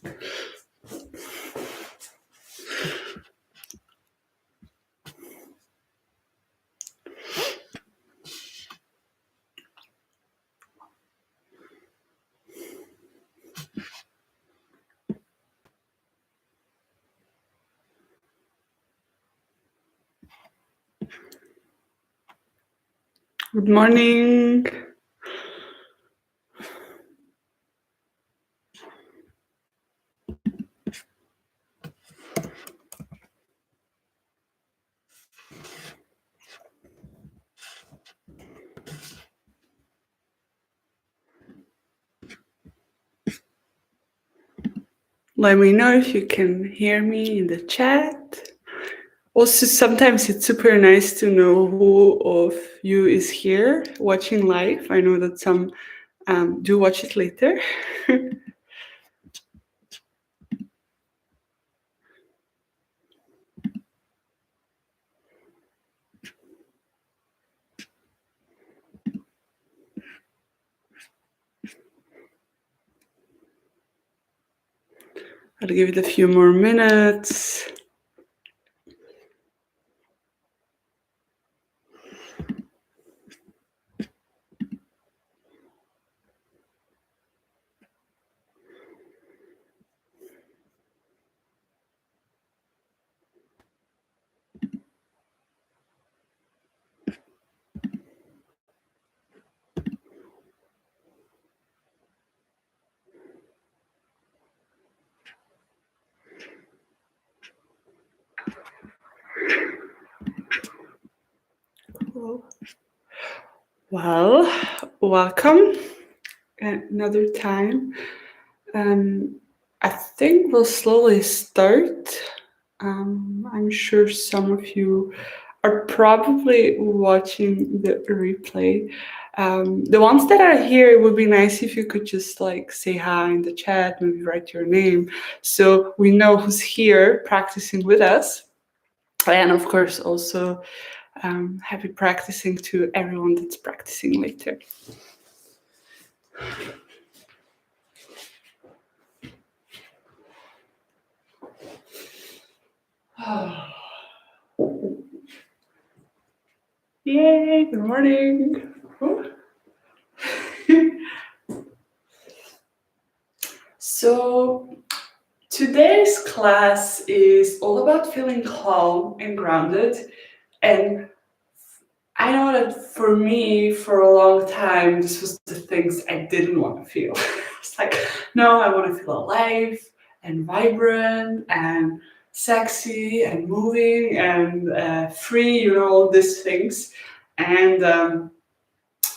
Good morning. Let me know if you can hear me in the chat. Also, sometimes it's super nice to know who of you is here watching live. I know that some do watch it later. I'll give it a few more minutes. Well, welcome another time. I think we'll slowly start. I'm sure some of you are probably watching the replay. The ones that are here, it would be nice if you could just like say hi in the chat, maybe write your name, so we know who's here practicing with us. And of course, also happy practicing to everyone that's practicing later. Yay, good morning. So today's class is all about feeling calm and grounded. And I know that for me, for a long time, this was the things I didn't want to feel. It's like, no, I want to feel alive and vibrant and sexy and moving and free, all these things. And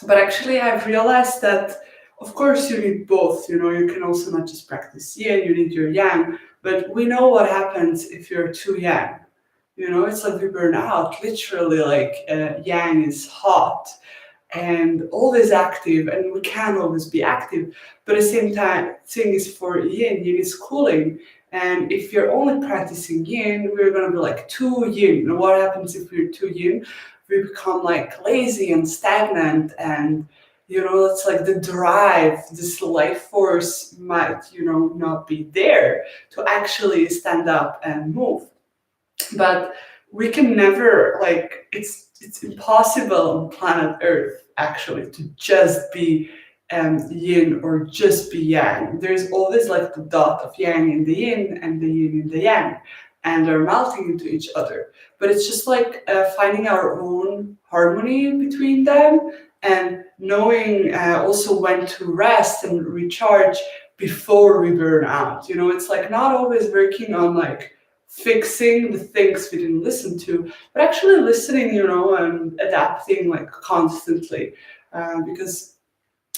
but actually, I've realized that, of course, you need both. You can also not just practice yin, you need your yang. But we know what happens if you're too yang. It's like we burn out. Literally, like yang is hot and always active, and we can't always be active. But at the same time, thing is for yin is cooling. And if you're only practicing yin, we're gonna be like too yin. And what happens if we're too yin? We become like lazy and stagnant, and it's like the drive, this life force might, not be there to actually stand up and move. But we can never, like, it's impossible on planet Earth actually to just be yin or just be yang. There's always like the dot of yang in the yin and the yin in the yang, and they're melting into each other. But it's just like finding our own harmony between them, and knowing also when to rest and recharge before we burn out. It's like not always working on like fixing the things we didn't listen to, but actually listening, and adapting like constantly. Because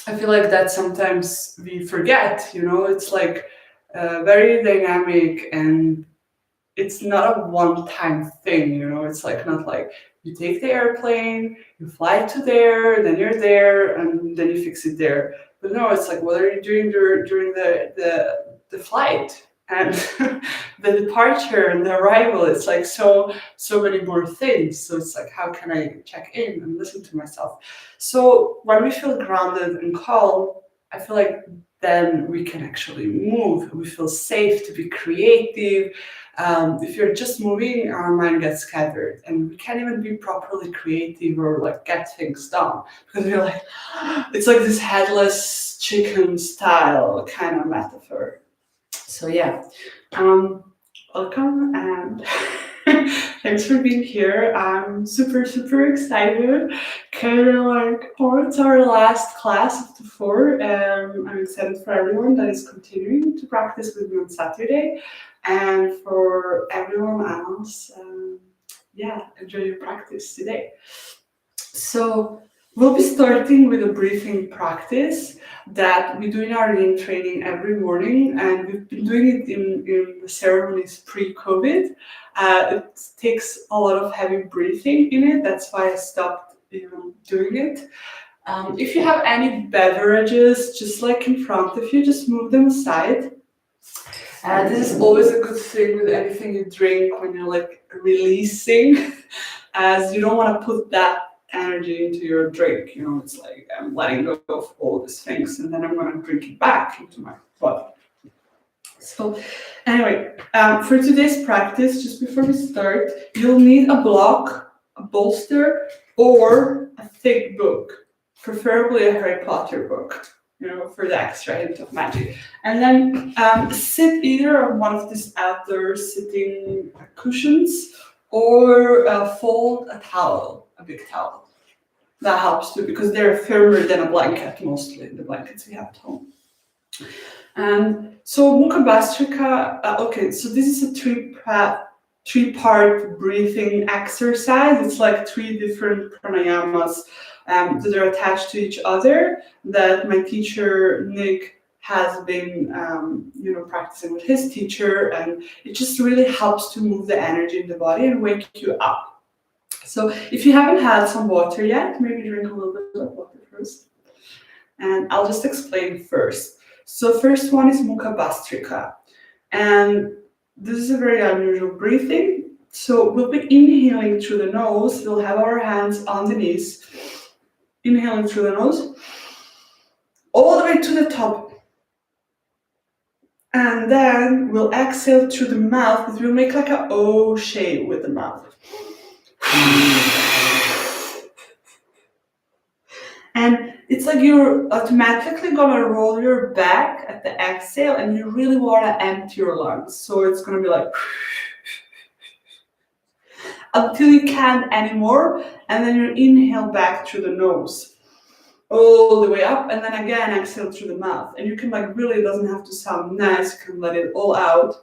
I feel like that sometimes we forget, it's like very dynamic, and it's not a one-time thing, it's like not like you take the airplane, you fly to there, then you're there, and then you fix it there. But no, it's like, what are you doing during the flight and the departure and the arrival? It's like so many more things. So it's like, how can I check in and listen to myself? So when we feel grounded and calm, I feel like then we can actually move. We feel safe to be creative. If you're just moving, our mind gets scattered, and we can't even be properly creative or like get things done because we're like, it's like this headless chicken style kind of metaphor. So yeah, welcome and thanks for being here. I'm super excited. Kind of like, oh, it's our last class of the 4. I'm excited for everyone that is continuing to practice with me on Saturday, and for everyone else, yeah, enjoy your practice today. So we'll be starting with a breathing practice that we do in our yin training every morning, and we've been doing it in the ceremonies pre-COVID. It takes a lot of heavy breathing in it. That's why I stopped doing it. If you have any beverages just like in front of you, just move them aside. This is always a good thing with anything you drink when you're like releasing, as you don't want to put that energy into your drink. It's like I'm letting go of all these things and then I'm going to drink it back into my body. So anyway, for today's practice, just before we start, you'll need a block, a bolster, or a thick book, preferably a Harry Potter book, for the extra hint of magic. And then sit either on one of these outdoor sitting cushions or fold a towel, a big towel. That helps too, because they're firmer than a blanket, mostly the blankets we have at home. And so Mukha Bhastrika, okay, so this is a three-part breathing exercise. It's like 3 different pranayamas that are attached to each other that my teacher Nick has been practicing with his teacher, and it just really helps to move the energy in the body and wake you up. So if you haven't had some water yet, maybe drink a little bit of water first. And I'll just explain first. So first one is Mukha Bhastrika. And this is a very unusual breathing. So we'll be inhaling through the nose. We'll have our hands on the knees. Inhaling through the nose. All the way to the top. And then we'll exhale through the mouth, but we'll make like an O shape with the mouth. And it's like you're automatically gonna roll your back at the exhale, and you really wanna empty your lungs. So it's gonna be like until you can't anymore, and then you inhale back through the nose, all the way up, and then again exhale through the mouth. And you can really, it doesn't have to sound nice, you can let it all out.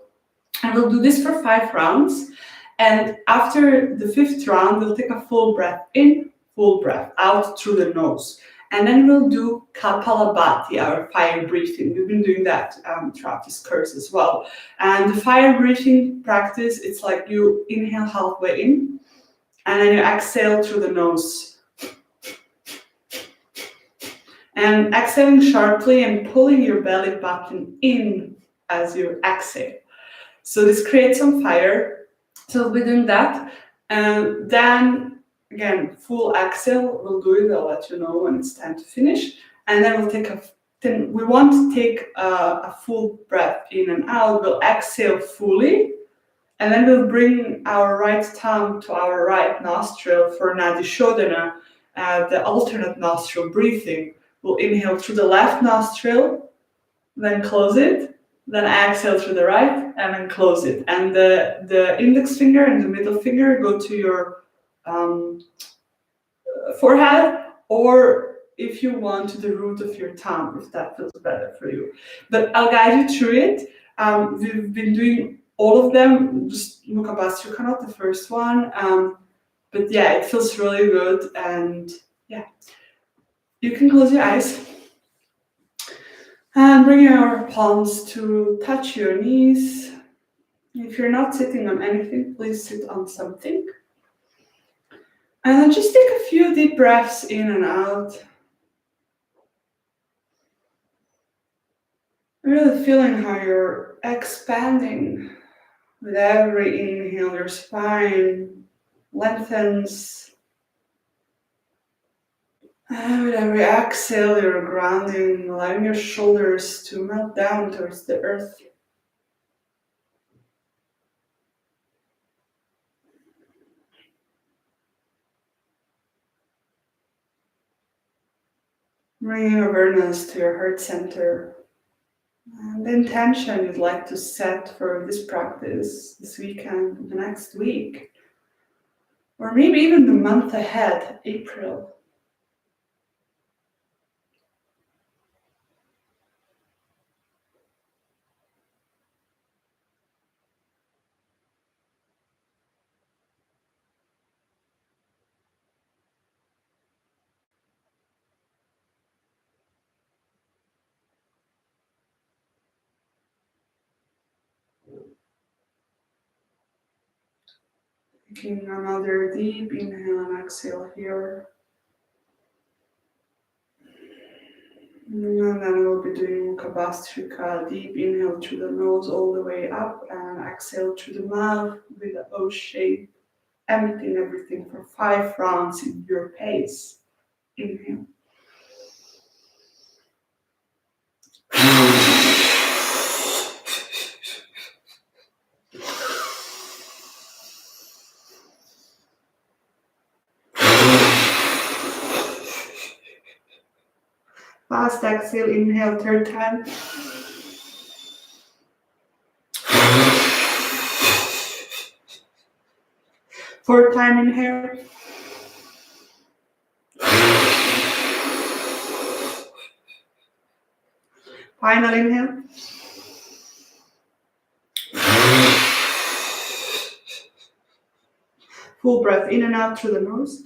And we'll do this for 5 rounds. And after the 5th round, we'll take a full breath in, full breath out through the nose. And then we'll do Kapalabhati, our fire breathing. We've been doing that throughout this course as well. And the fire breathing practice, it's like you inhale halfway in, and then you exhale through the nose. And exhaling sharply and pulling your belly button in as you exhale. So this creates some fire. So we'll be doing that. And then, again, full exhale, we'll do it. I'll let you know when it's time to finish. And then we'll take we want to take a full breath in and out. We'll exhale fully. And then we'll bring our right tongue to our right nostril for Nadi Shodhana, the alternate nostril breathing. We'll inhale through the left nostril, then close it, then exhale through the right, and then close it. And the index finger and the middle finger go to your forehead, or if you want, to the root of your tongue, if that feels better for you. But I'll guide you through it. We've been doing all of them, just Mukha Bhastrika, not the first one. But yeah, it feels really good. And yeah, you can close your eyes. And bring your palms to touch your knees. If you're not sitting on anything, please sit on something. And then just take a few deep breaths in and out. Really feeling how you're expanding. With every inhale, your spine lengthens. And with every exhale, you're grounding, allowing your shoulders to melt down towards the earth. Bringing awareness to your heart center. And the intention you'd like to set for this practice this weekend, the next week, or maybe even the month ahead, April. Taking another deep inhale and exhale here. And then we'll be doing Mukha, deep inhale through the nose all the way up and exhale through the mouth with the O shape. Emptying everything for 5 rounds in your pace. Inhale. Last exhale, inhale, third time. Fourth time, inhale. Final inhale. Full breath in and out through the nose.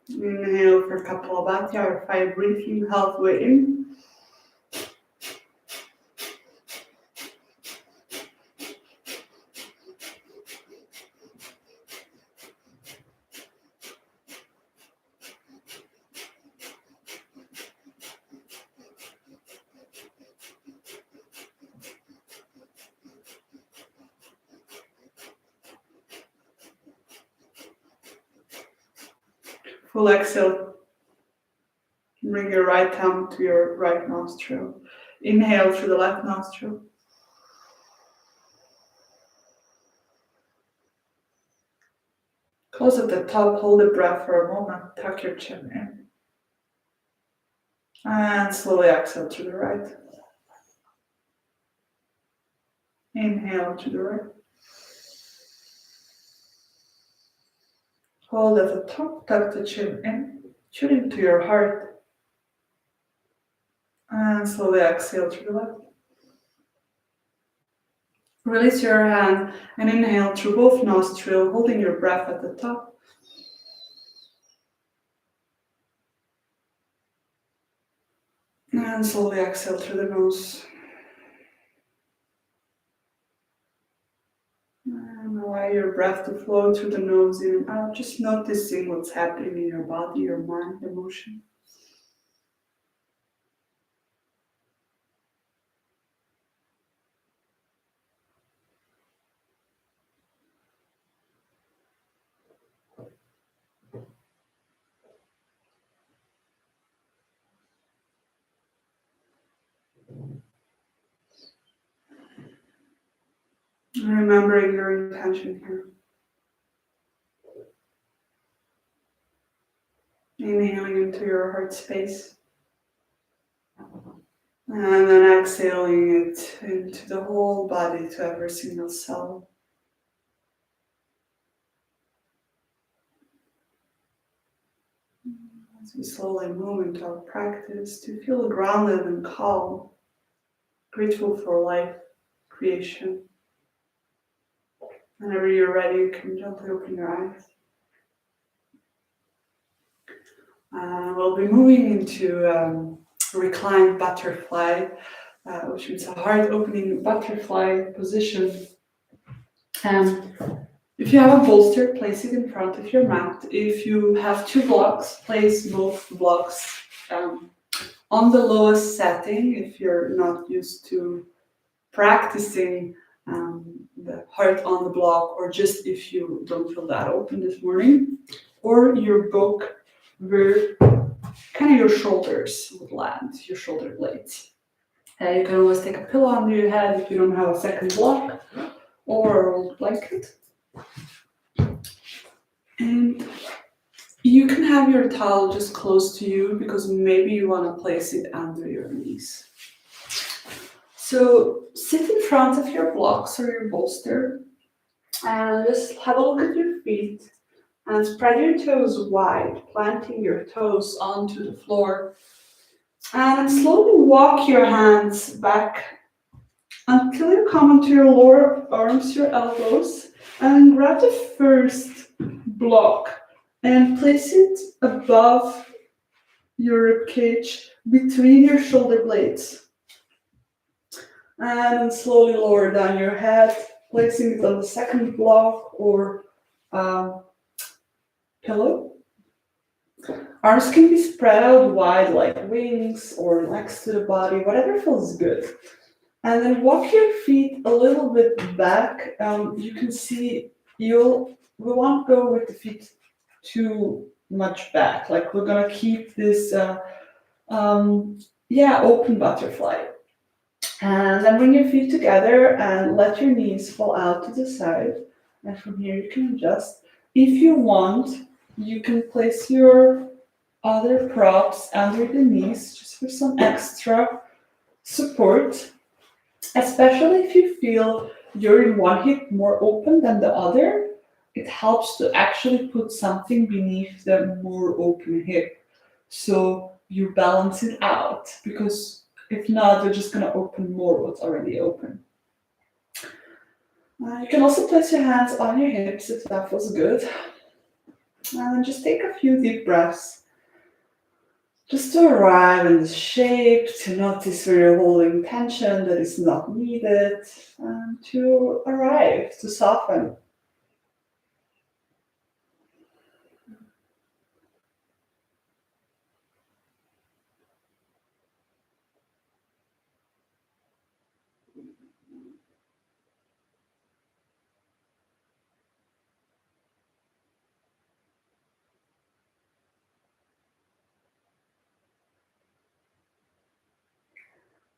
Inhale for Kapalabhati, or 5 breathing, halfway in. Full exhale. Bring your right thumb to your right nostril. Inhale through the left nostril. Close at the top, hold the breath for a moment, tuck your chin in. And slowly exhale to the right. Inhale to the right. Hold at the top, tuck the chin in, tune into your heart. And slowly exhale to the left. Release your hand and inhale through both nostrils, holding your breath at the top. And slowly exhale through the nose. And allow your breath to flow through the nose in and out, just noticing what's happening in your body, your mind, emotion. Remembering your intention here. Inhaling into your heart space. And then exhaling it into the whole body, to every single cell. As we slowly move into our practice, to feel grounded and calm, grateful for life, creation. Whenever you're ready, you can gently open your eyes. We'll be moving into reclined butterfly, which means a heart-opening butterfly position. If you have a bolster, place it in front of your mat. If you have 2 blocks, place both blocks on the lowest setting if you're not used to practicing the heart on the block, or just if you don't feel that open this morning, or your book where kind of your shoulders would land, your shoulder blades. You can always take a pillow under your head if you don't have a second block, or a old blanket. And you can have your towel just close to you because maybe you want to place it under your knees. So sit in front of your blocks or your bolster and just have a look at your feet and spread your toes wide, planting your toes onto the floor. And slowly walk your hands back until you come onto your lower arms, your elbows, and grab the first block and place it above your rib cage between your shoulder blades. And slowly lower down your head, placing it on the second block or pillow. Arms can be spread out wide like wings or next to the body, whatever feels good. And then walk your feet a little bit back. You can see we won't go with the feet too much back. Like we're gonna keep this open butterfly. And then bring your feet together and let your knees fall out to the side. And from here you can adjust. If you want, you can place your other props under the knees just for some extra support, especially if you feel you're in one hip more open than the other. It helps to actually put something beneath the more open hip so you balance it out, because if not, you're just going to open more what's already open. You can also place your hands on your hips if that feels good. And just take a few deep breaths just to arrive in the shape, to notice where you're holding tension that is not needed, and to arrive, to soften.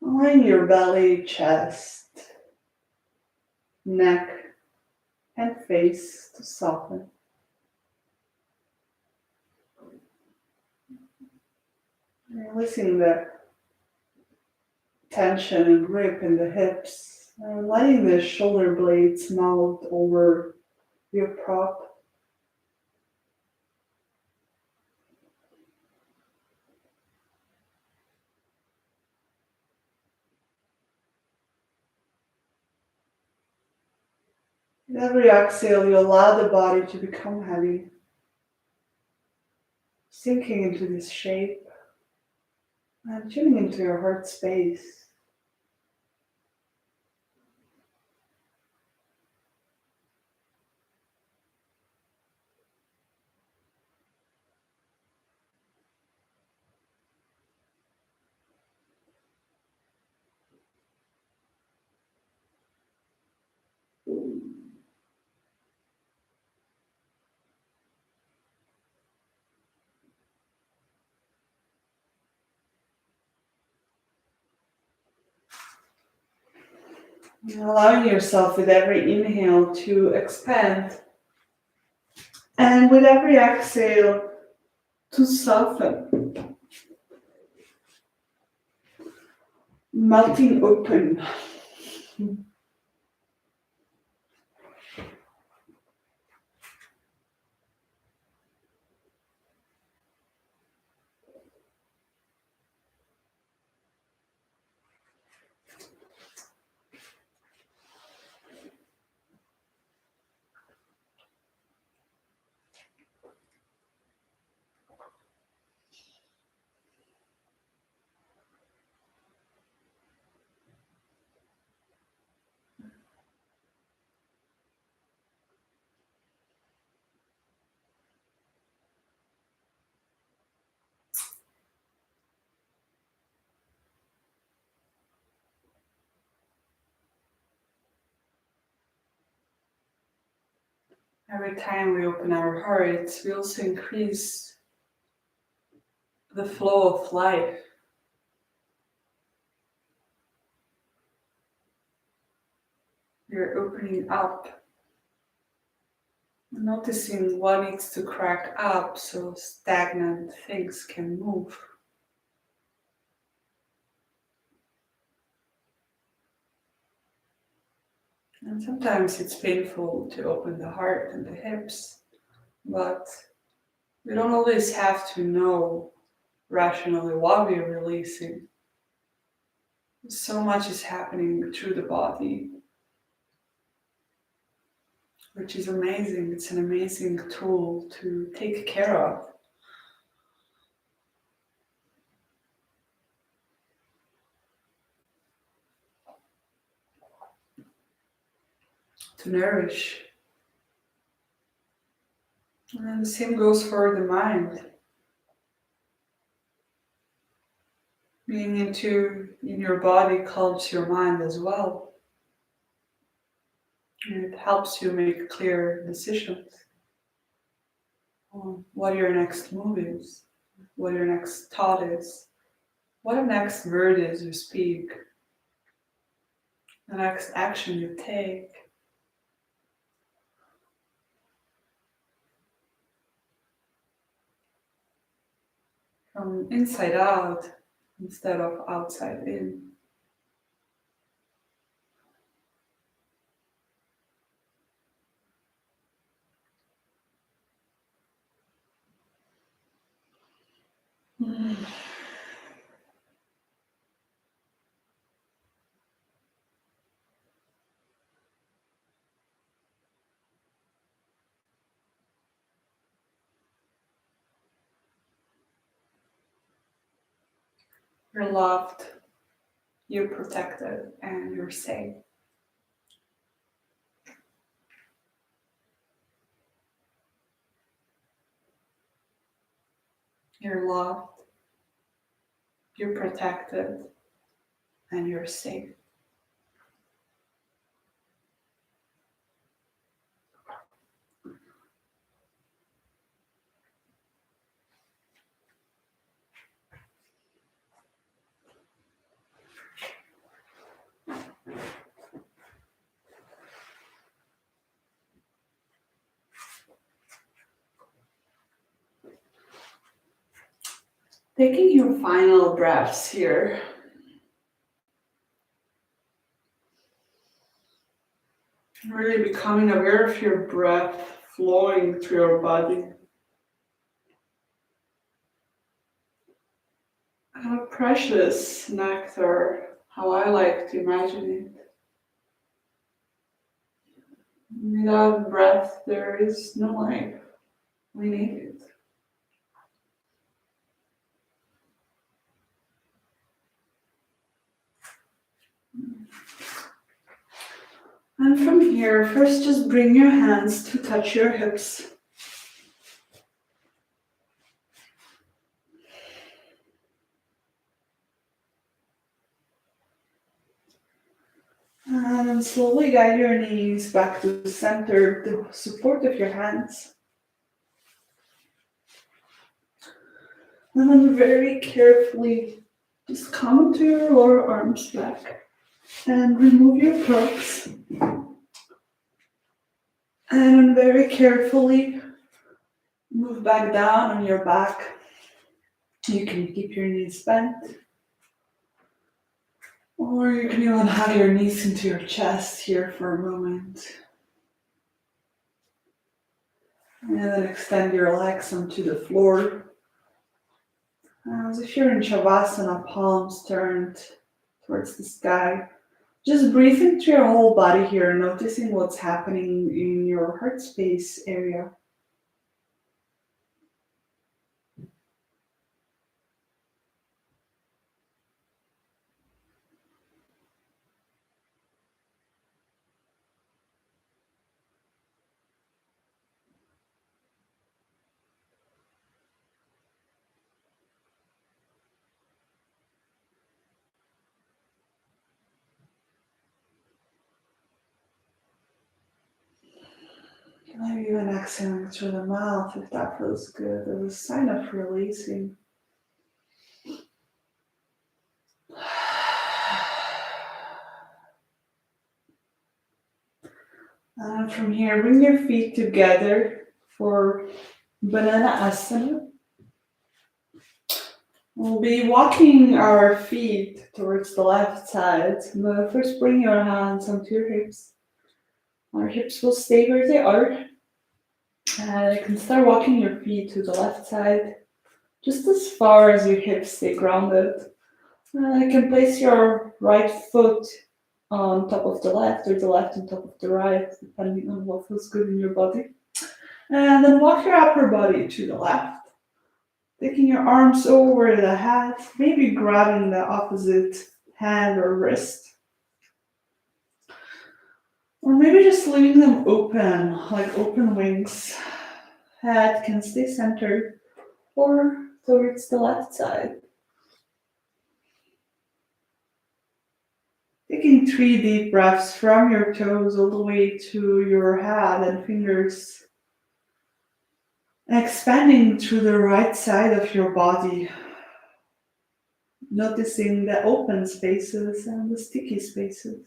Align your belly, chest, neck, and face to soften. Releasing the tension and grip in the hips, and letting the shoulder blades melt over your prop. With every exhale, you allow the body to become heavy, sinking into this shape and tuning into your heart space. And allowing yourself with every inhale to expand, and with every exhale to soften, melting open. Every time we open our hearts, we also increase the flow of life. We're opening up, noticing what needs to crack up so stagnant things can move. And sometimes it's painful to open the heart and the hips, but we don't always have to know rationally what we're releasing. So much is happening through the body, which is amazing. It's an amazing tool to take care of, to nourish. And the same goes for the mind. Being in your body calms your mind as well. And it helps you make clear decisions on what your next move is, what your next thought is, what the next word is you speak, the next action you take. From inside out instead of outside in. You're loved, you're protected, and you're safe. You're loved, you're protected, and you're safe. Taking your final breaths here, really becoming aware of your breath flowing through your body. A precious nectar, how I like to imagine it. Without breath, there is no life. We need it. And from here, first just bring your hands to touch your hips. And slowly guide your knees back to the center, the support of your hands. And then very carefully just come to your lower arms back and remove your props. And very carefully move back down on your back. You can keep your knees bent. Or you can even hug your knees into your chest here for a moment. And then extend your legs onto the floor. As if you're in Shavasana, palms turned towards the sky. Just breathe into your whole body here, noticing what's happening in your heart space area. Maybe even exhaling through the mouth if that feels good as a sign of releasing. And from here, bring your feet together for Banana Asana. We'll be walking our feet towards the left side, but first bring your hands onto your hips. Our hips will stay where they are. And you can start walking your feet to the left side, just as far as your hips stay grounded. You can place your right foot on top of the left or the left on top of the right, depending on what feels good in your body. And then walk your upper body to the left, taking your arms over the head, maybe grabbing the opposite hand or wrist. Or maybe just leaving them open, like open wings. Head can stay centered or towards the left side. Taking 3 deep breaths from your toes all the way to your head and fingers. Expanding through the right side of your body. Noticing the open spaces and the sticky spaces.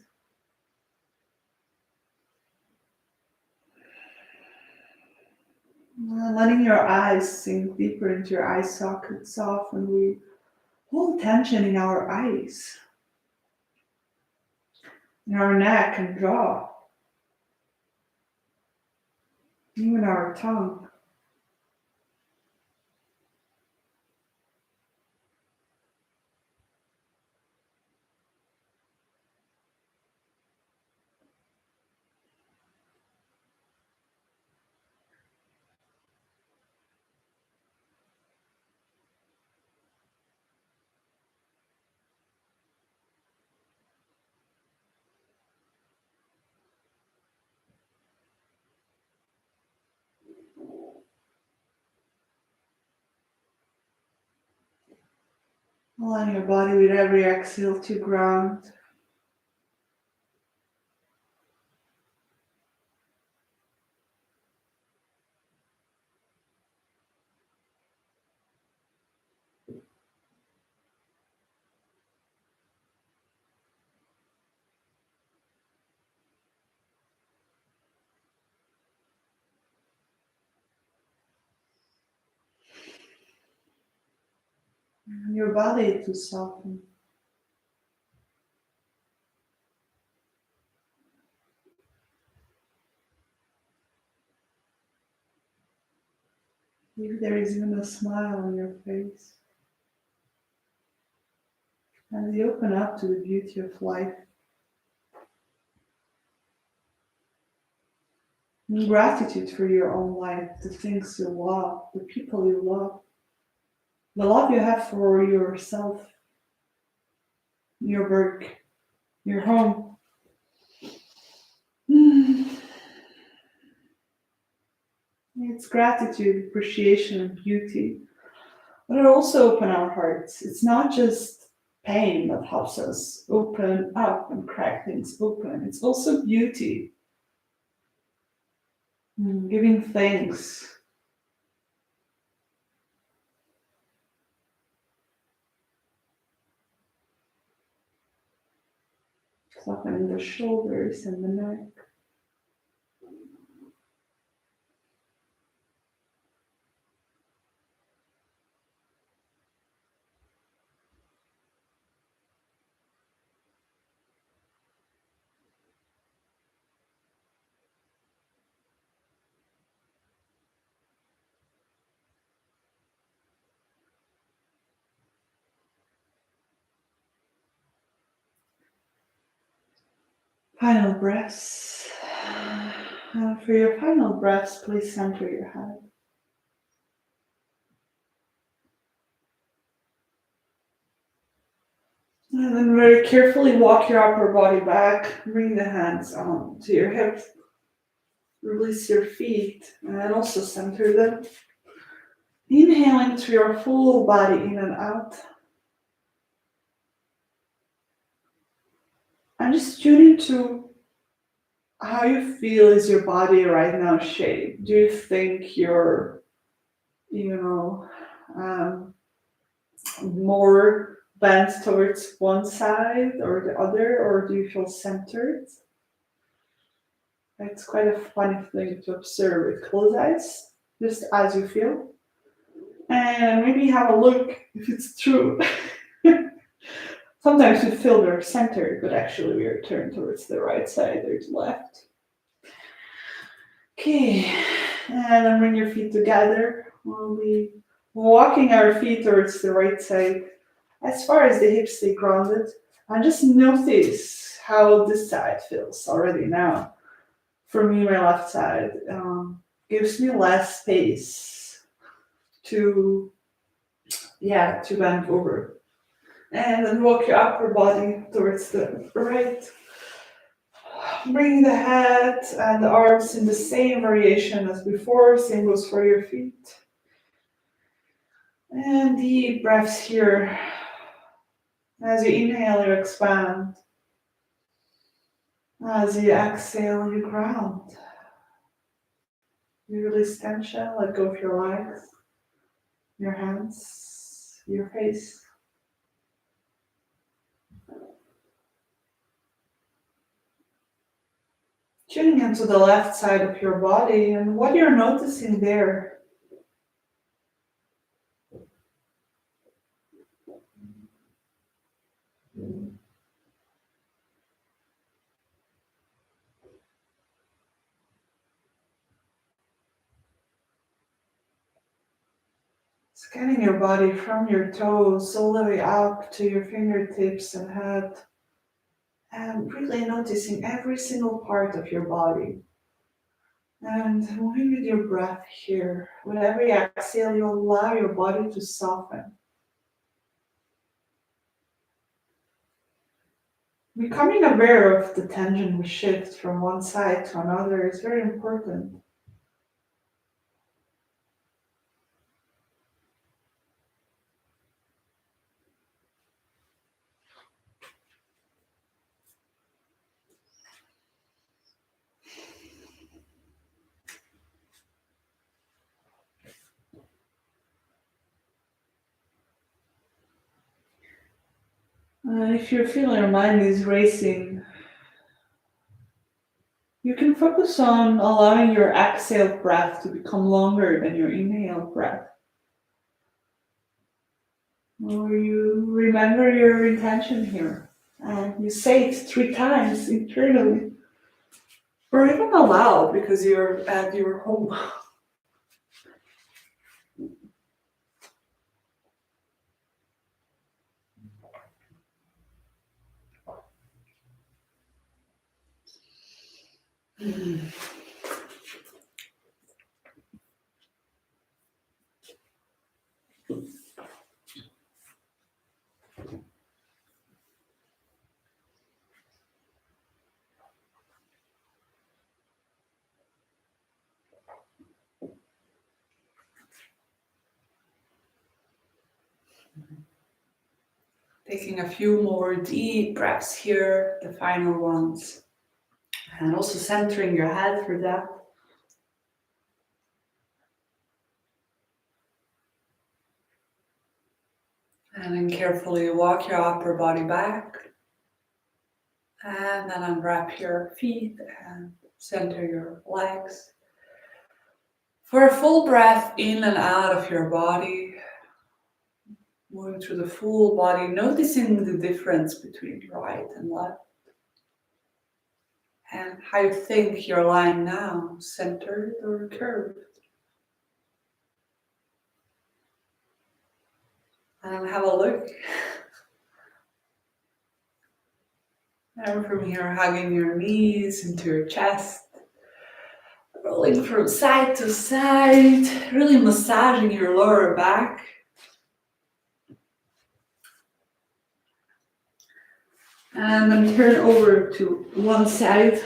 Letting your eyes sink deeper into your eye sockets often we hold tension in our eyes, in our neck and jaw, even our tongue. Allowing your body with every exhale to ground. And your body to soften. Maybe there is even a smile on your face. As you open up to the beauty of life. And gratitude for your own life, the things you love, the people you love, the love you have for yourself, your work, your home. It's gratitude, appreciation, and beauty. But it also open our hearts. It's not just pain that helps us open up and crack things open. It's also beauty. Giving thanks. Softening the shoulders and the neck. Final breaths. For your final breaths, please center your head. And then very carefully walk your upper body back. Bring the hands on to your hips. Release your feet and also center them. Inhaling through your full body in and out. And just tuning to how you feel is your body right now shaped? Do you think you're, you know, more bent towards one side or the other, or do you feel centered? It's quite a funny thing to observe with closed eyes, just as you feel. And maybe have a look if it's true. Sometimes we feel we're centered, but actually we are turned towards the right side or the left. Okay, and then bring your feet together. We'll be walking our feet towards the right side as far as the hips stay grounded. And just notice how this side feels already now. For me, my left side gives me less space to, yeah, to bend over. And then walk your upper body towards the right. Bring the head and the arms in the same variation as before. Same goes for your feet. And deep breaths here. As you inhale, you expand. As you exhale, you ground. You release tension, let go of your legs, your hands, your face. Tuning into the left side of your body and what you're noticing there. Scanning your body from your toes all the way up to your fingertips and head. And really noticing every single part of your body. And moving with your breath here. With every exhale, you allow your body to soften. Becoming aware of the tension we shift from one side to another is very important. If you feel your mind is racing, you can focus on allowing your exhale breath to become longer than your inhale breath. Or you remember your intention here and you say it 3 times internally. Or even aloud because you're at your home. Taking a few more deep breaths here, the final ones. And also centering your head for that. And then carefully walk your upper body back. And then unwrap your feet and center your legs. For a full breath in and out of your body. Moving through the full body, noticing the difference between right and left. And how you think you're lying now, centered or curved. And have a look. And from here, hugging your knees into your chest. Rolling from side to side, really massaging your lower back. And then turn over to one side.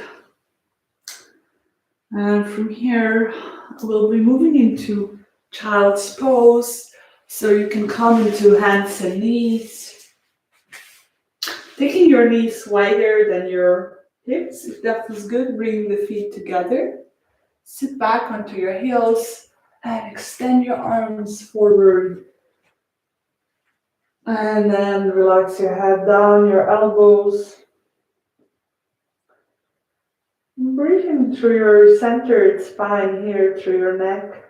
And from here, we'll be moving into child's pose. So you can come into hands and knees. Taking your knees wider than your hips. If that feels good, bring the feet together. Sit back onto your heels and extend your arms forward. And then relax your head down, your elbows. Breathing through your centered spine here, through your neck.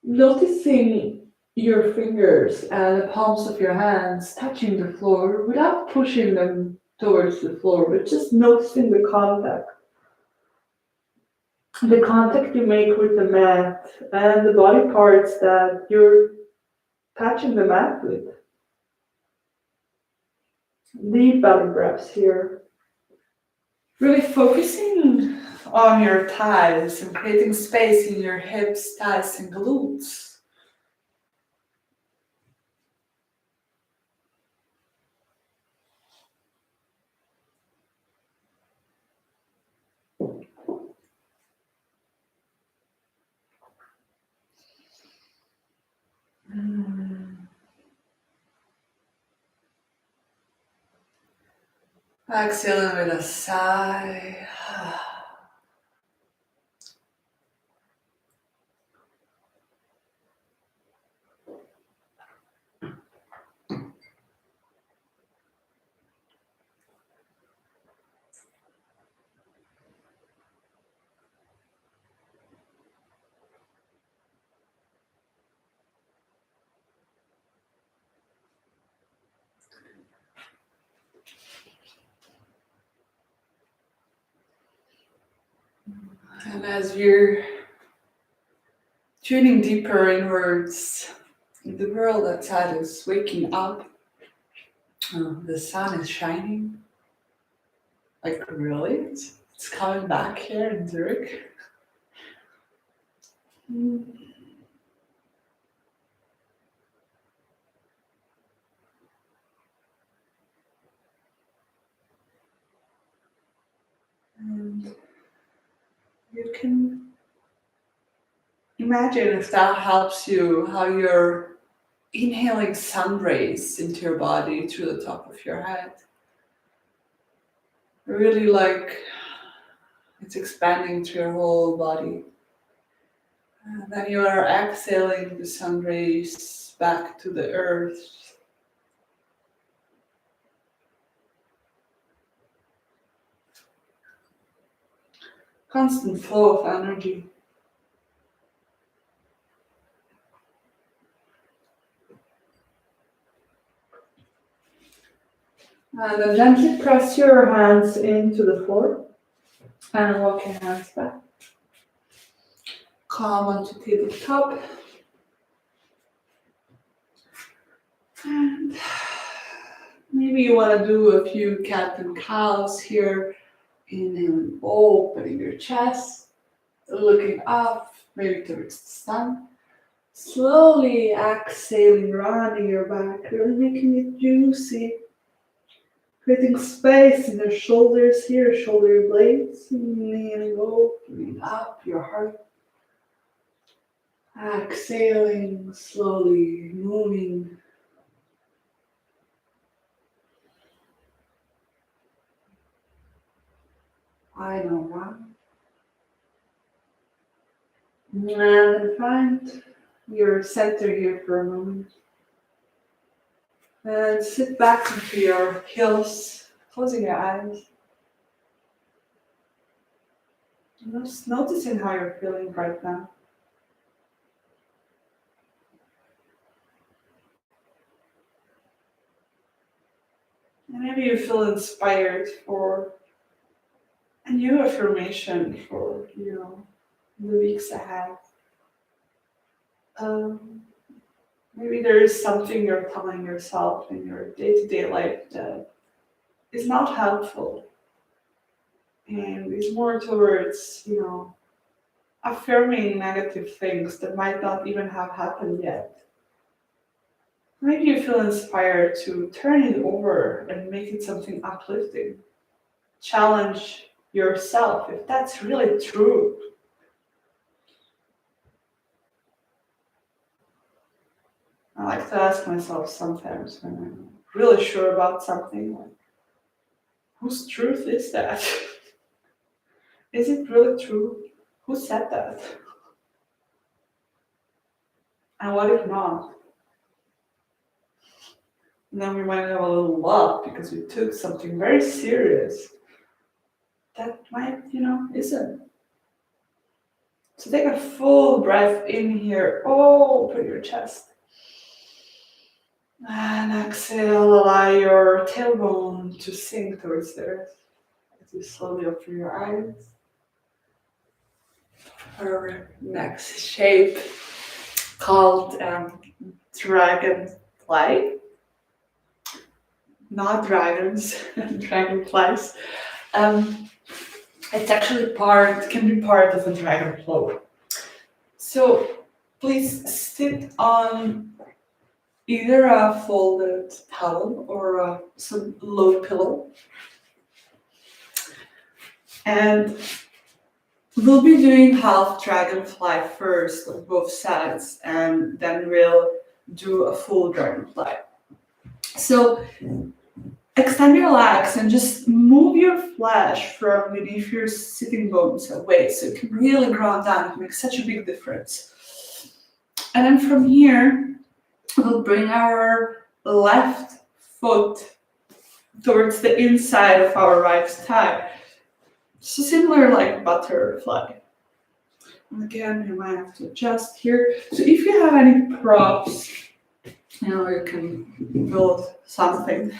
Noticing your fingers and the palms of your hands touching the floor without pushing them towards the floor, but just noticing the contact. The contact you make with the mat and the body parts that you're touching the mat with. Deep belly breaths here. Really focusing on your thighs and creating space in your hips, thighs, and glutes. Exhaling with a sigh. And as you're tuning deeper inwards, the world outside is waking up. The sun is shining. Like, really? It's coming back here in Zurich. And you can imagine if that helps you, how you're inhaling sun rays into your body through the top of your head. Really like it's expanding through your whole body. And then you are exhaling the sun rays back to the earth. Constant flow of energy. And then gently press your hands into the floor and walk your hands back. Come onto tabletop. And maybe you want to do a few cat and cows here. Inhaling, opening your chest, looking up, maybe towards the sun. Slowly exhaling, rounding your back, really making it juicy. Creating space in the shoulders here, shoulder blades. Inhaling, opening up your heart. Exhaling, slowly moving. I know one. And then find your center here for a moment. And sit back into your heels, closing your eyes. Just noticing how you're feeling right now. And maybe you feel inspired for a new affirmation for, the weeks ahead. Um, Maybe there is something you're telling yourself in your day-to-day life that is not helpful and is more towards, affirming negative things that might not even have happened yet. Maybe you feel inspired to turn it over and make it something uplifting. Challenge yourself if that's really true. like to ask myself sometimes when I'm really sure about something, like, whose truth is that? Is it really true? Who said that? And what if not? And then we might have a little luck because we took something very serious that might, isn't. So take a full breath in here. Open your chest. And exhale, allow your tailbone to sink towards the earth as you slowly open your eyes. Our next shape called dragonfly. Not dragons, dragonflies. Um, it's actually can be part of a dragon flow. So please sit on either a folded towel or some low pillow. And we'll be doing half dragonfly first on both sides, and then we'll do a full dragonfly. So extend your legs and just move your flesh from beneath your sitting bones away so it can really ground down. It makes such a big difference. And then from here, we'll bring our left foot towards the inside of our right thigh. So similar like butterfly. And again, you might have to adjust here. So if you have any props, you can build something.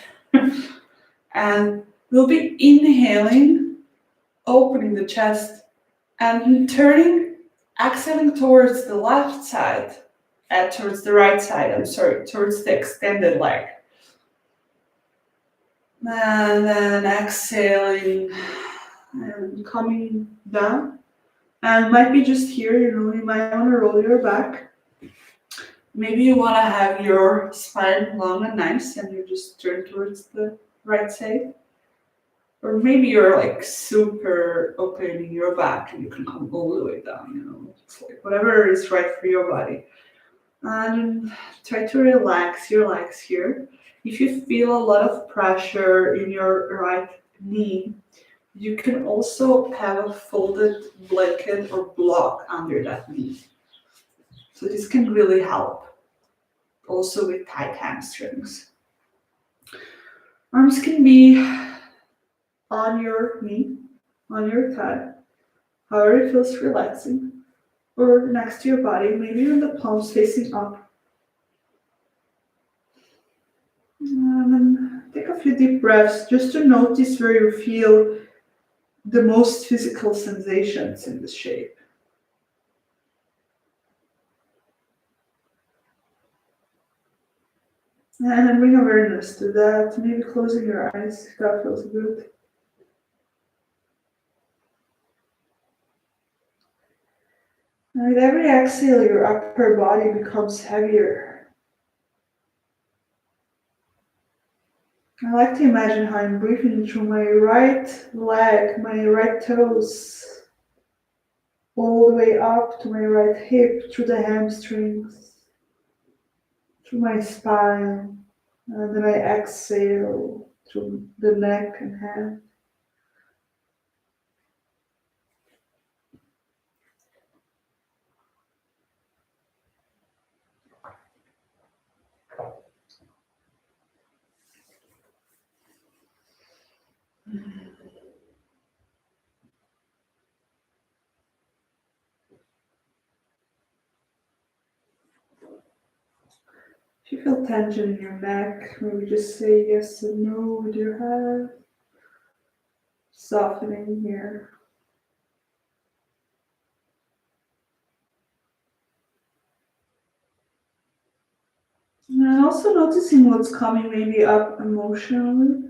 And we'll be inhaling, opening the chest, and turning, exhaling towards the left side, towards the right side, towards the extended leg. And then exhaling and coming down. And might be just here, you might want to roll your back. Maybe you want to have your spine long and nice and you just turn towards the right side. Or maybe you're like super opening your back and you can come all the way down, It's like whatever is right for your body. And try to relax your legs here. If you feel a lot of pressure in your right knee, you can also have a folded blanket or block under that knee. So this can really help. Also with tight hamstrings. Arms can be on your knee, on your thigh, however it feels relaxing, or next to your body, maybe even the palms facing up. And then take a few deep breaths just to notice where you feel the most physical sensations in this shape. And then bring awareness to that, maybe closing your eyes if that feels good. And with every exhale, your upper body becomes heavier. I like to imagine how I'm breathing through my right leg, my right toes, all the way up to my right hip, through the hamstrings, through my spine, and then I exhale through the neck and head. If you feel tension in your neck, maybe just say yes and no with your head. Softening here. And also noticing what's coming maybe up emotionally.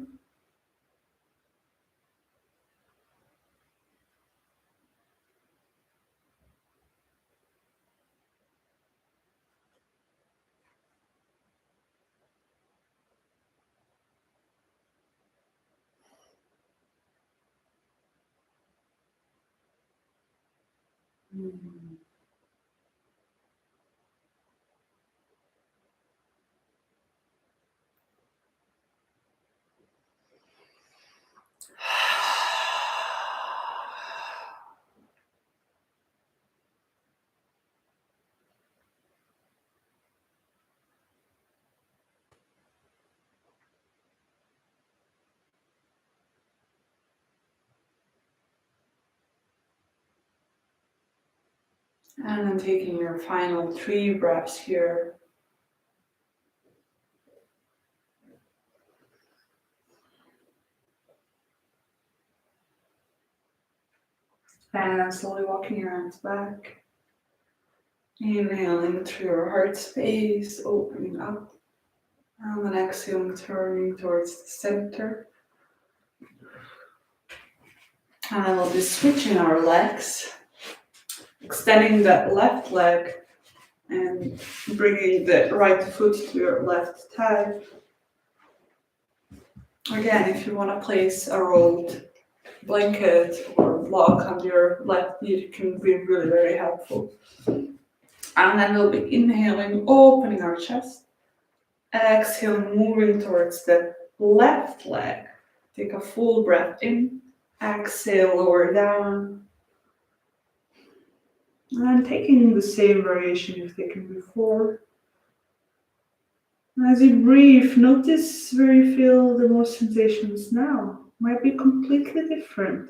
And then taking your final 3 breaths here. And slowly walking your hands back. Inhaling through your heart space, opening up. And then exhaling, turning towards the center. And then we'll be switching our legs. Extending that left leg and bringing the right foot to your left thigh. Again, if you want to place a rolled blanket or block on your left knee, it can be really very helpful. And then we'll be inhaling, opening our chest. Exhaling, moving towards the left leg. Take a full breath in. Exhale, lower down. And taking the same variation you've taken before. As you breathe, notice where you feel the most sensations now. Might be completely different.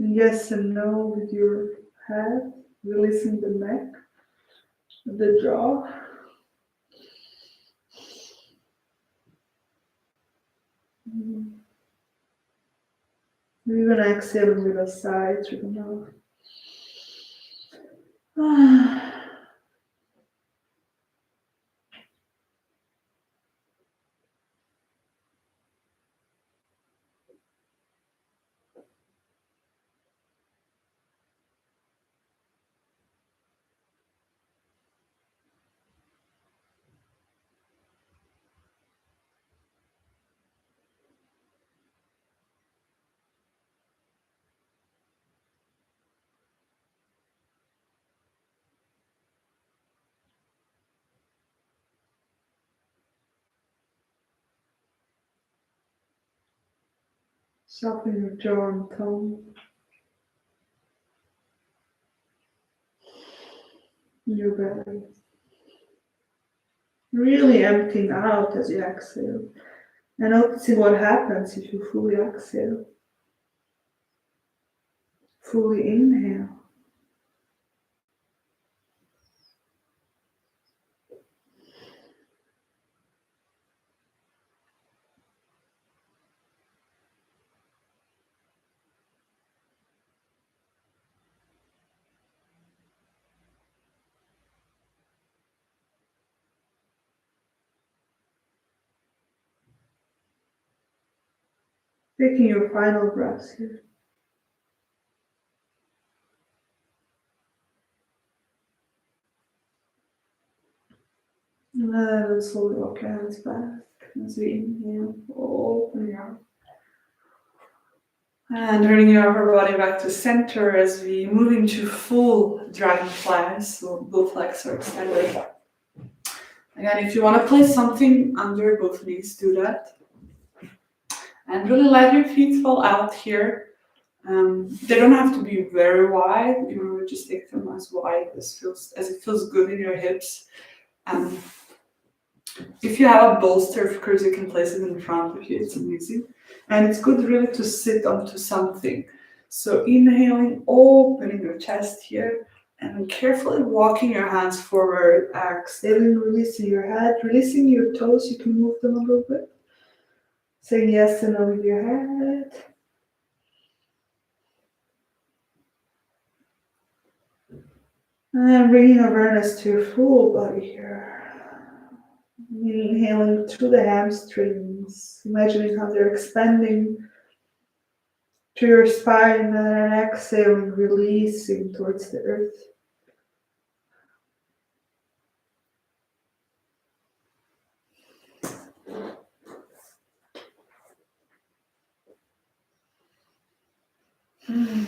Yes and no with your head, releasing the neck, the jaw. Even exhaling with a sigh through the mouth. Soften your jaw and tongue. Your belly. Really emptying out as you exhale. And noticing what happens if you fully exhale. Fully inhale. Taking your final breaths here. And then slowly walk your hands back as we inhale, open your heart. And turning your upper body back to center as we move into full dragonfly, so both legs are extended. Again, if you want to place something under both knees, do that. And really let your feet fall out here. They don't have to be very wide, just take them as wide as it feels good in your hips. If you have a bolster, of course, you can place it in front of you. It's amazing. And it's good really to sit onto something. So inhaling, opening your chest here, and carefully walking your hands forward. Exhaling, releasing your head, releasing your toes. You can move them a little bit. Saying yes and no with your head. And bringing awareness to your full body here. Inhaling through the hamstrings, imagining how they're expanding to your spine, and then exhaling, releasing towards the earth. Mm.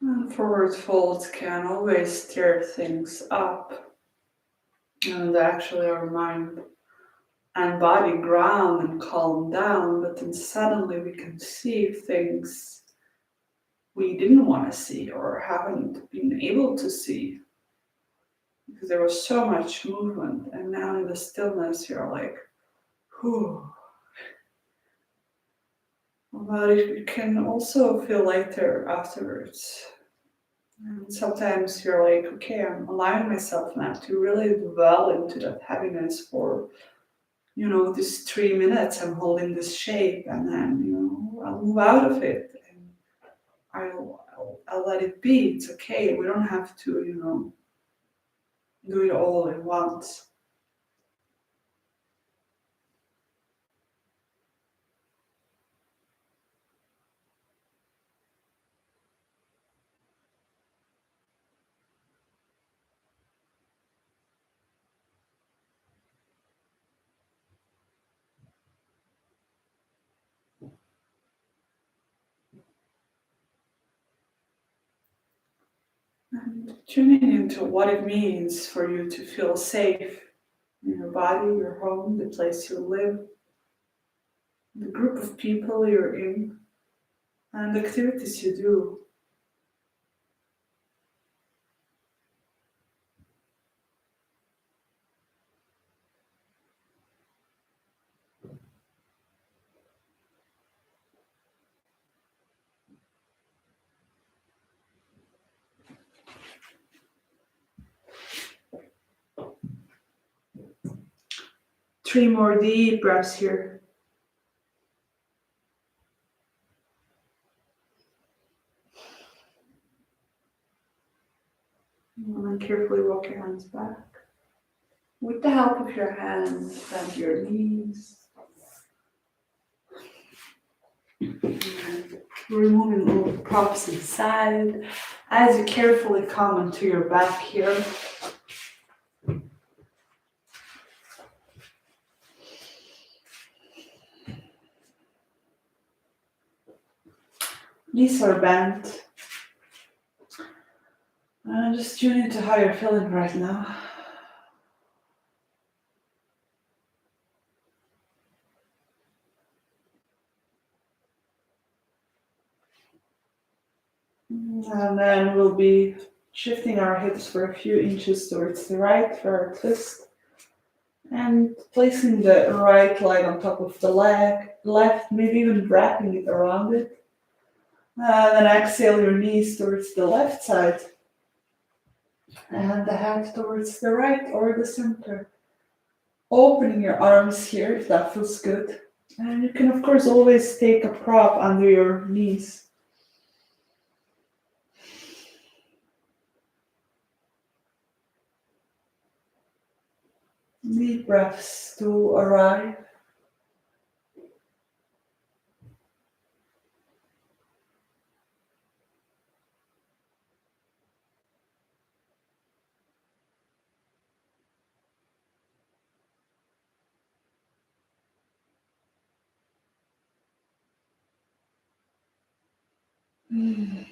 And forward folds can always stir things up, and actually our mind and body ground and calm down, but then suddenly we can see things we didn't want to see or haven't been able to see because there was so much movement. And now in the stillness, you're like, whew. But it can also feel lighter afterwards. And sometimes you're like, okay, I'm allowing myself now to really dwell into that heaviness for, this 3 minutes. I'm holding this shape, and then, I'll move out of it, and I'll let it be. It's okay. We don't have to, do it all at once. And tuning into what it means for you to feel safe in your body, your home, the place you live, the group of people you're in, and the activities you do. 3 more deep breaths here. And then carefully walk your hands back. With the help of your hands, bend your knees. And removing all the props inside. As you carefully come onto your back here. Knees are bent. Just tune into how you're feeling right now. And then we'll be shifting our hips for a few inches towards the right for our twist. And placing the right leg on top of the left, maybe even wrapping it around it. Then exhale your knees towards the left side. And the head towards the right or the center. Opening your arms here if that feels good. And you can, of course, always take a prop under your knees. Deep breaths to arrive. Mm.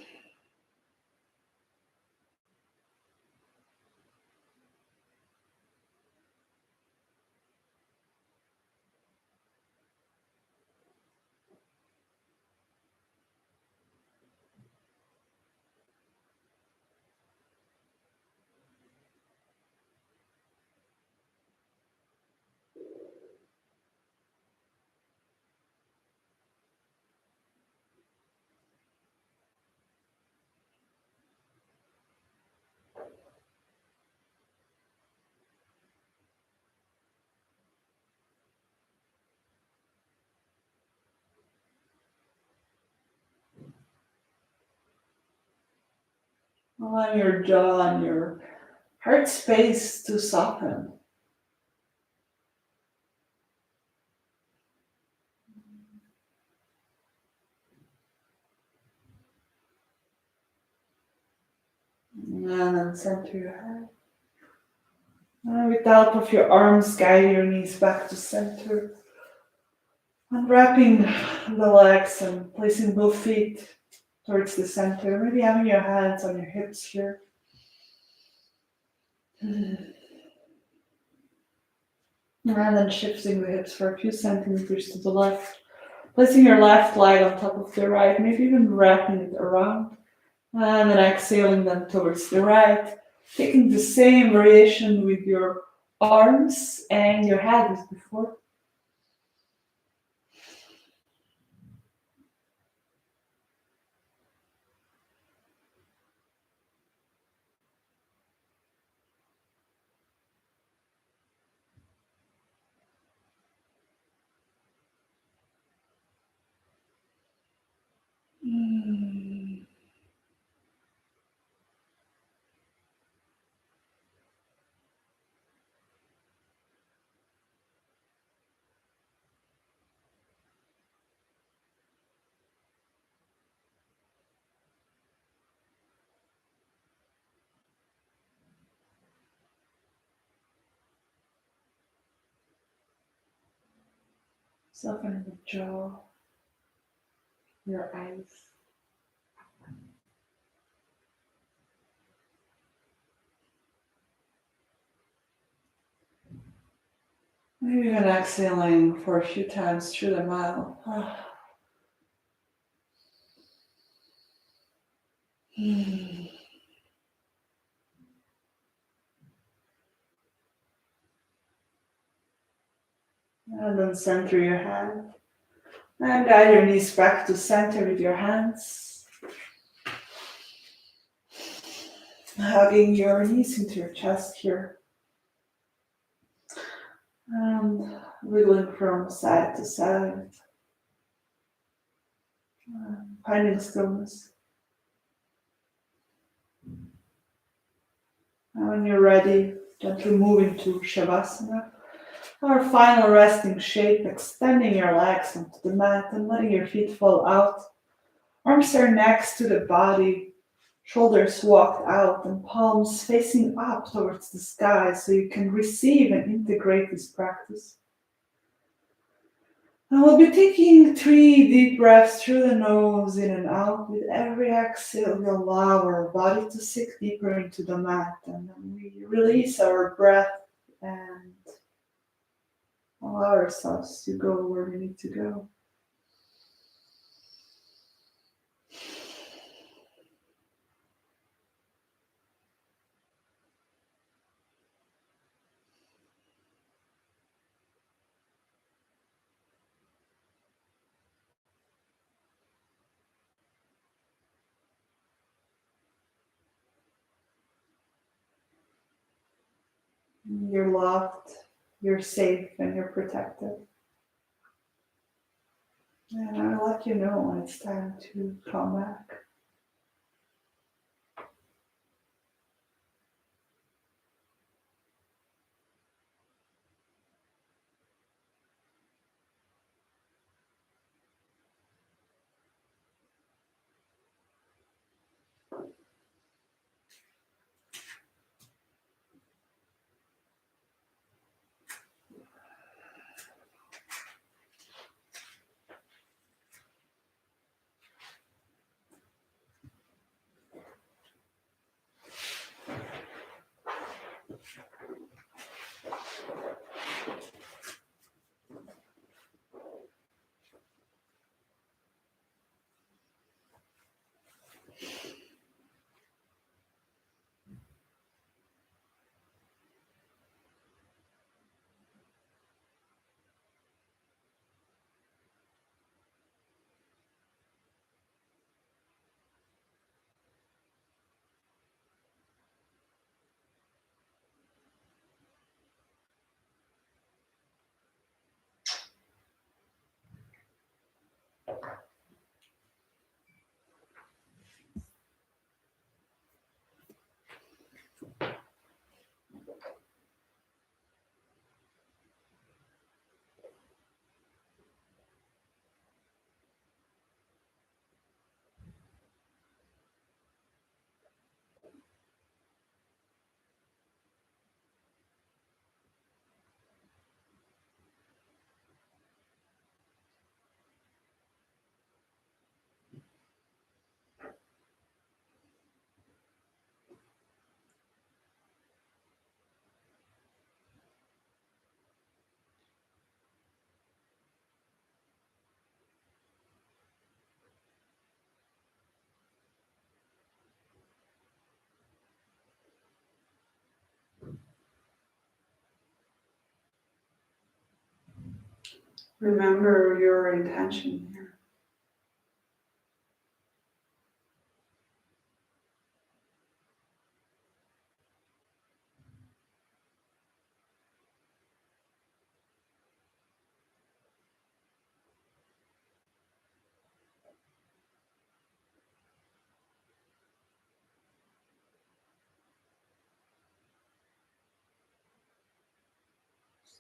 Allow your jaw and your heart space to soften. And then center your head. And with the help of your arms, guide your knees back to center. Unwrapping the legs and placing both feet towards the center. Maybe having your hands on your hips here. And then shifting the hips for a few centimeters to the left. Placing your left leg on top of the right, maybe even wrapping it around. And then exhaling them towards the right. Taking the same variation with your arms and your head as before. Mm. Soften the jaw, your eyes. Maybe even exhaling for a few times through the mouth. And then center your hand. And guide your knees back to center with your hands. Hugging your knees into your chest here. And wiggling from side to side. Finding stillness. And when you're ready, gently move into Shavasana. Our final resting shape, extending your legs onto the mat and letting your feet fall out. Arms are next to the body, shoulders walked out and palms facing up towards the sky so you can receive and integrate this practice. And we'll be taking 3 deep breaths through the nose, in and out. With every exhale, we allow our body to sink deeper into the mat, and then we release our breath and allow ourselves to go where we need to go. You're loved, you're safe, and you're protected. And I'll let you know when it's time to come back. Remember your intention here.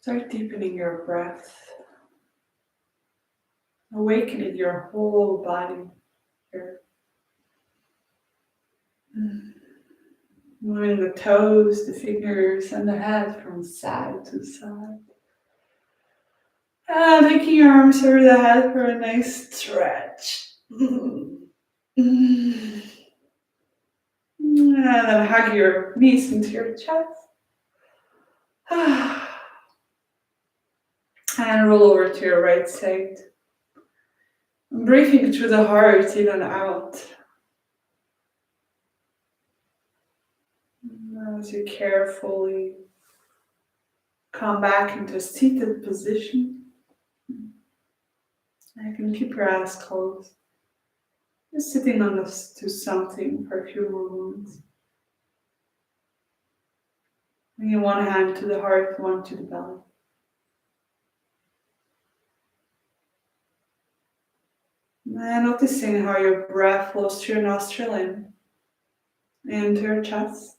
Start deepening your breath, awakening your whole body here. Moving the toes, the fingers, and the head from side to side. And taking your arms over the head for a nice stretch. And then hug your knees into your chest. And roll over to your right side. Breathing through the heart in and out. As you carefully come back into a seated position, you can keep your eyes closed. Just sitting on this to something for a few more moments. Bringing one hand to the heart, one to the belly. And noticing how your breath flows through your nostril in, into your chest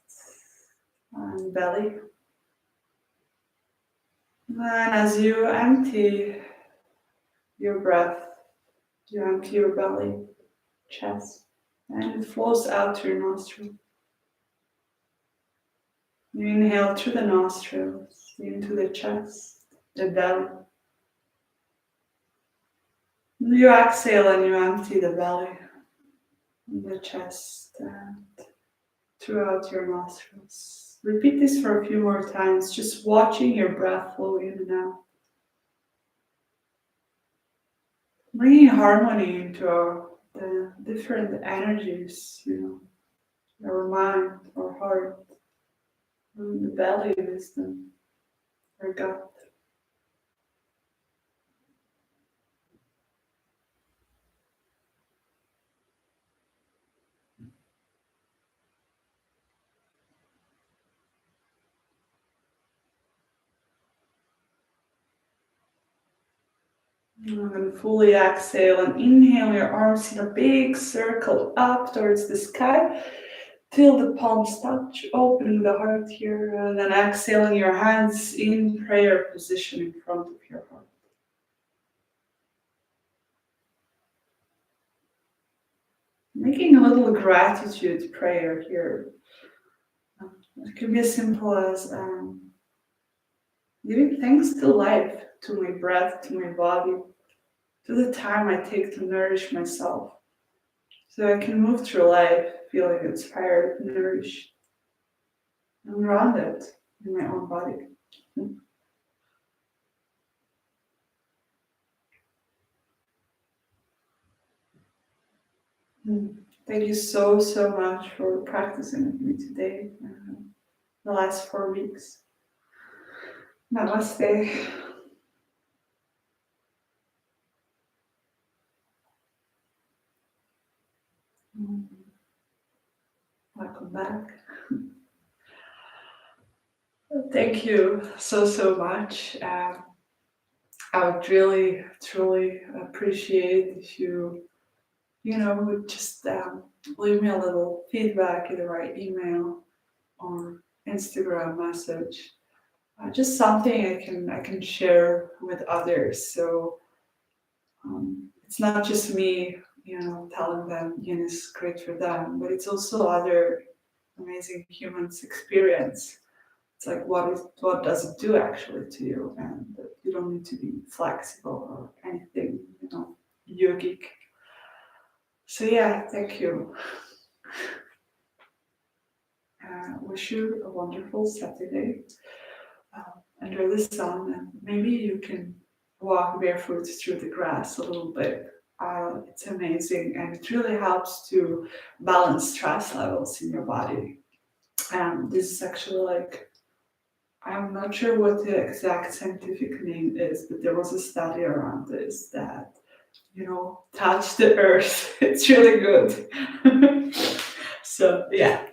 and belly. And as you empty your breath, you empty your belly, chest, and it flows out through your nostril. You inhale through the nostrils, into the chest, the belly. You exhale and you empty the belly, the chest, and throughout your nostrils. Repeat this for a few more times, just watching your breath flow in and out. Bringing harmony into the different energies, our mind, our heart, and the belly wisdom, our gut. And then fully exhale and inhale your arms in a big circle up towards the sky till the palms touch, opening the heart here, and then exhaling your hands in prayer position in front of your heart. Making a little gratitude prayer here. It can be as simple as giving thanks to life, to my breath, to my body, to the time I take to nourish myself, so I can move through life feeling inspired, nourished, and grounded. in my own body. Mm. Thank you so, so much for practicing with me today, the last 4 weeks. Namaste. Mm. Welcome back. Thank you so, so much. I would really, truly appreciate if you would just leave me a little feedback, either by email or Instagram message. Just something I can share with others. So it's not just me, telling them is great for them, but it's also other amazing humans' experience. It's like what does it do actually to you, and that you don't need to be flexible or anything, yogic. So yeah, thank you. Wish you a wonderful Saturday. Enjoy the sun, and maybe you can walk barefoot through the grass a little bit. It's amazing, and it really helps to balance stress levels in your body. And this is actually like, I'm not sure what the exact scientific name is, but there was a study around this that, touch the earth. It's really good. So, yeah.